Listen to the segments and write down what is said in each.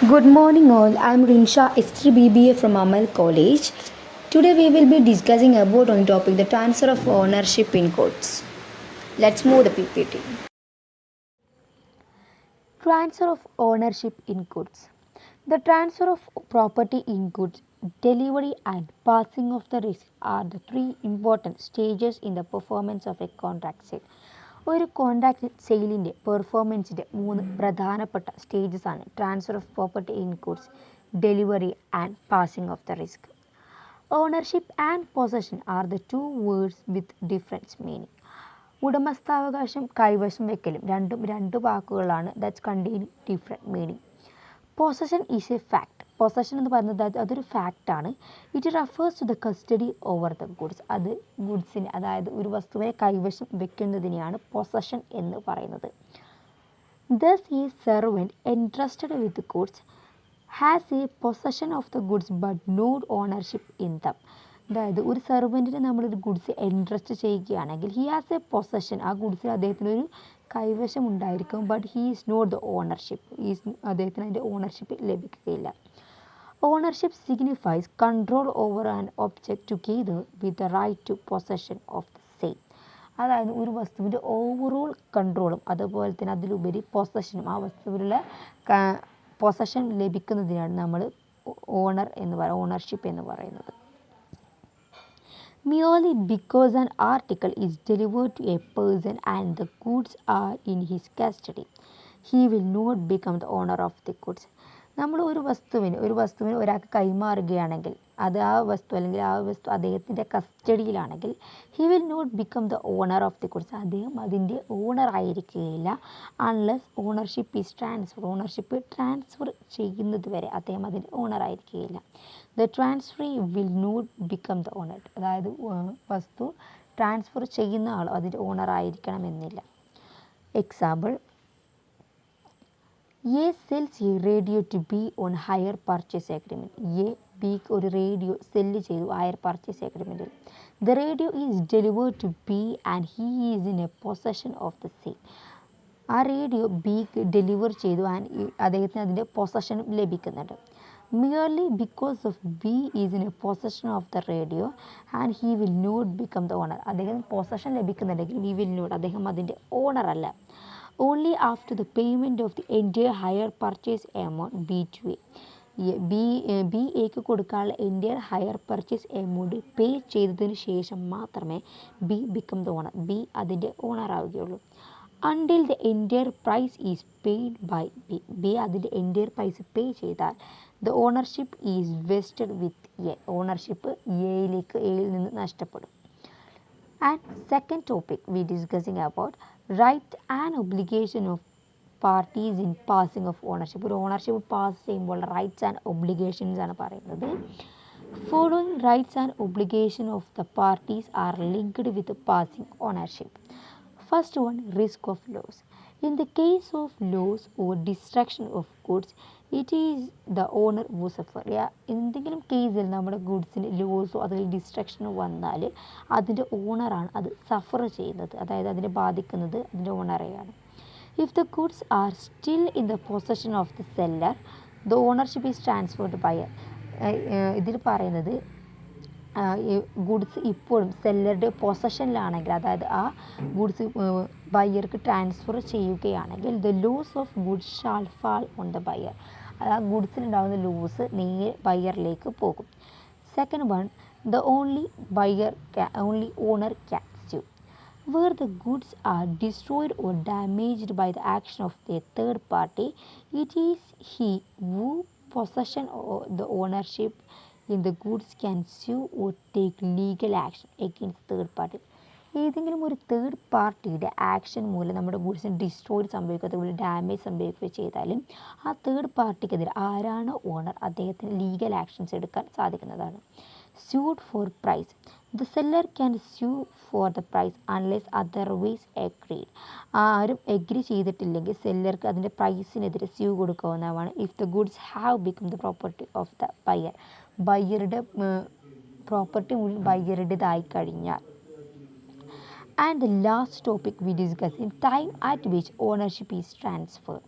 Good morning all. I am Rinsha Estri BBA from Amal College. Today we will be discussing about on topic the transfer of ownership in courts. Let's move the PPT. Transfer of ownership in goods. The transfer of property in goods, delivery and passing of the risk are the three important stages in the performance of a contract sale. ഒരു contract സെയിലിൻ്റെ പെർഫോമൻസിൻ്റെ മൂന്ന് പ്രധാനപ്പെട്ട stages ആണ് transfer of property in goods, delivery and passing of the risk. Ownership and possession are the two words with difference meaning. ഉടമസ്ഥാവകാശം കൈവശം വെക്കലും രണ്ടും രണ്ട് വാക്കുകളാണ് that's contain different meaning. Possession is a fact. Possession എന്ന് പറയുന്നത് അതൊരു ഫാക്റ്റാണ്. It refers to the custody over the goods. അത് ഗുഡ്സിന്, അതായത് ഒരു വസ്തുവിനെ കൈവശം വെക്കുന്നതിനെയാണ് പൊസഷൻ എന്ന് പറയുന്നത്. ദസ് ഈ servant entrusted with goods has a possession of the goods but not ownership in them. അതായത് ഒരു സെർവൻറ്റിനെ നമ്മളൊരു ഗുഡ്സ് എൻട്രസ്റ്റ് ചെയ്യുകയാണെങ്കിൽ ഹി ഹാസ് എ പൊസഷൻ, ആ ഗുഡ്സിൽ അദ്ദേഹത്തിനൊരു കൈവശം ഉണ്ടായിരിക്കും, but he is not the ownership, അദ്ദേഹത്തിന് അതിൻ്റെ ഓണർഷിപ്പ് ലഭിക്കുകയില്ല. Ownership signifies control over an object together with the right to possession of the same. അതായത് ഒരു വസ്തുവിൻ്റെ ഓവറോൾ കൺട്രോളും അതുപോലെ തന്നെ അതിലുപരി പൊസഷനും, ആ വസ്തുവിലുള്ള പൊസഷൻ ലഭിക്കുന്നതിനാണ് നമ്മൾ ഓണർഷിപ്പ് എന്ന് പറയുന്നത്. Merely because an article is delivered to a person and the goods are in his custody, he will not become the owner of the goods. നമ്മൾ ഒരു വസ്തുവിന് ഒരാൾക്ക് കൈമാറുകയാണെങ്കിൽ അത് ആ വസ്തു അദ്ദേഹത്തിൻ്റെ കസ്റ്റഡിയിലാണെങ്കിൽ he will not become the owner of the goods. അദ്ദേഹം അതിൻ്റെ ഓണർ ആയിരിക്കുകയില്ല unless ownership is transfer. Ownership transfer ചെയ്യുന്നത് വരെ അദ്ദേഹം അതിൻ്റെ ഓണർ ആയിരിക്കുകയില്ല. The transferee will not become the owner. അതായത് വസ്തു ട്രാൻസ്ഫർ ചെയ്യുന്ന ആൾ അതിൻ്റെ ഓണർ ആയിരിക്കണമെന്നില്ല. Example, A sells a radio to B on hire purchase agreement. A ബിക്ക് ഒരു റേഡിയോ സെല്ല് ചെയ്തു ഹയർ പർച്ചേസ് എഗ്രിമെൻറ്റിൽ. The radio is delivered to B and he is in A possession of the same. ആ radio ബിക്ക് deliver ചെയ്തു and അദ്ദേഹത്തിന് അതിൻ്റെ പൊസഷനും ലഭിക്കുന്നുണ്ട്. Merely because of B is in a possession of the radio and he will not become the owner. അദ്ദേഹം possession ലഭിക്കുന്നുണ്ടെങ്കിൽ he will not, അദ്ദേഹം അതിൻ്റെ owner അല്ല. Only after the payment of the entire higher purchase amount B to A. B എക്ക് കൊടുക്കാനുള്ള entire hire purchase amount pay ചെയ്തതിന് ശേഷം മാത്രമേ B become the owner, B അതിൻ്റെ ഓണർ ആവുകയുള്ളൂ. Until the entire price is paid by B. B അതിൻ്റെ entire price pay ചെയ്താൽ the ownership is vested with A. Ownership എയിൽ നിന്ന് നഷ്ടപ്പെടും. And second topic we discussing about right and obligation of parties in passing of ownership. ഒരു ownership pass ചെയ്യുമ്പോൾ rights and obligations ആണ് പറയുന്നത്. Following rights and obligation of the parties R linked with passing ownership. First one, risk of loss. In the case of loss or destruction of goods, it is the owner who suffer. എന്തെങ്കിലും കേസിൽ നമ്മുടെ ഗുഡ്സിന് ലോസോ അതിൽ ഡിസ്ട്രക്ഷനോ വന്നാൽ അതിൻ്റെ ഓണറാണ് അത് സഫർ ചെയ്യുന്നത്, അതായത് അതിനെ ബാധിക്കുന്നത് അതിൻ്റെ ഓണറെയാണ്. If the goods are still in the possession of the seller, the ownership is transferred buyer. ഇതിൽ പറയുന്നത് ഗുഡ്സ് ഇപ്പോഴും സെല്ലറുടെ പൊസഷനിലാണെങ്കിൽ, അതായത് ആ ഗുഡ്സ് ബയ്യർക്ക് ട്രാൻസ്ഫർ ചെയ്യുകയാണെങ്കിൽ the loss of goods shall fall on the buyer. അത് ആ ഗുഡ്സിലുണ്ടാകുന്ന ലോസ് നേരെ ബയ്യറിലേക്ക് പോകും. Second one, the only owner can sue. Where the goods are destroyed or damaged by the action of a third party, it is he who possession the ownership in the goods can sue or take legal action against third party. ഏതെങ്കിലും ഒരു third പാർട്ടിയുടെ action മൂലം നമ്മുടെ ഗുഡ്സിന് destroy സംഭവിക്കുക, അതുപോലെ damage സംഭവിക്കുകയോ ചെയ്താലും ആ third പാർട്ടിക്കെതിരെ ആരാണ് ഓണർ അദ്ദേഹത്തിന് ലീഗൽ ആക്ഷൻസ് എടുക്കാൻ സാധിക്കുന്നതാണ്. Sued for price. The seller can sue for the price unless otherwise agreed. ആരും എഗ്രി ചെയ്തിട്ടില്ലെങ്കിൽ സെല്ലർക്ക് അതിൻ്റെ പ്രൈസിനെതിരെ സ്യൂ കൊടുക്കാവുന്നതാണ്. If the goods have become the property of the buyer. ബയ്യറുടെ പ്രോപ്പർട്ടി മുഴുവൻ ബയ്യറുടേതായി കഴിഞ്ഞാൽ. And the last topic we discuss in time at which ownership is transferred.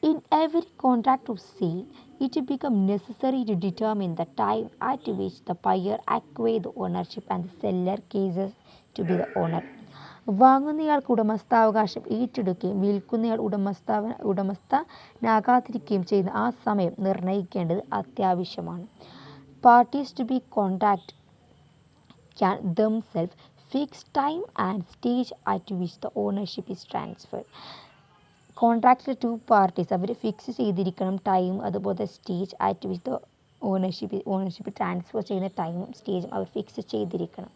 In every contract of sale, it becomes necessary to determine the time at which the buyer acquires the ownership and the seller ceases to be the owner. വാങ്ങുന്നയാൾക്ക് ഉടമസ്ഥാവകാശം ഏറ്റെടുക്കുകയും വിൽക്കുന്നയാൾ ഉടമസ്ഥനാകാതിരിക്കുകയും ചെയ്യുന്ന ആ സമയം നിർണ്ണയിക്കേണ്ടത് അത്യാവശ്യമാണ്. Parties to be contract can themselves fix time and stage at which the ownership is transferred. കോൺട്രാക്റ്റിലെ 2 parties അവർ fix ചെയ്തിരിക്കണം ടൈം, അതുപോലെ stage at which the ownership transfer ചെയ്യുന്ന ടൈമും സ്റ്റേജും അവർ ഫിക്സ് ചെയ്തിരിക്കണം.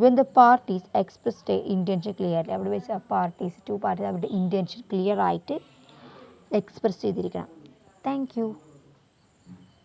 When the parties expressed intention clearly, അവിടെ വെച്ച് ആ പാർട്ടീസ് 2 പാർട്ടീസ് അവരുടെ ഇൻറ്റൻഷൻ ക്ലിയർ ആയിട്ട് എക്സ്പ്രസ് ചെയ്തിരിക്കണം. Thank U.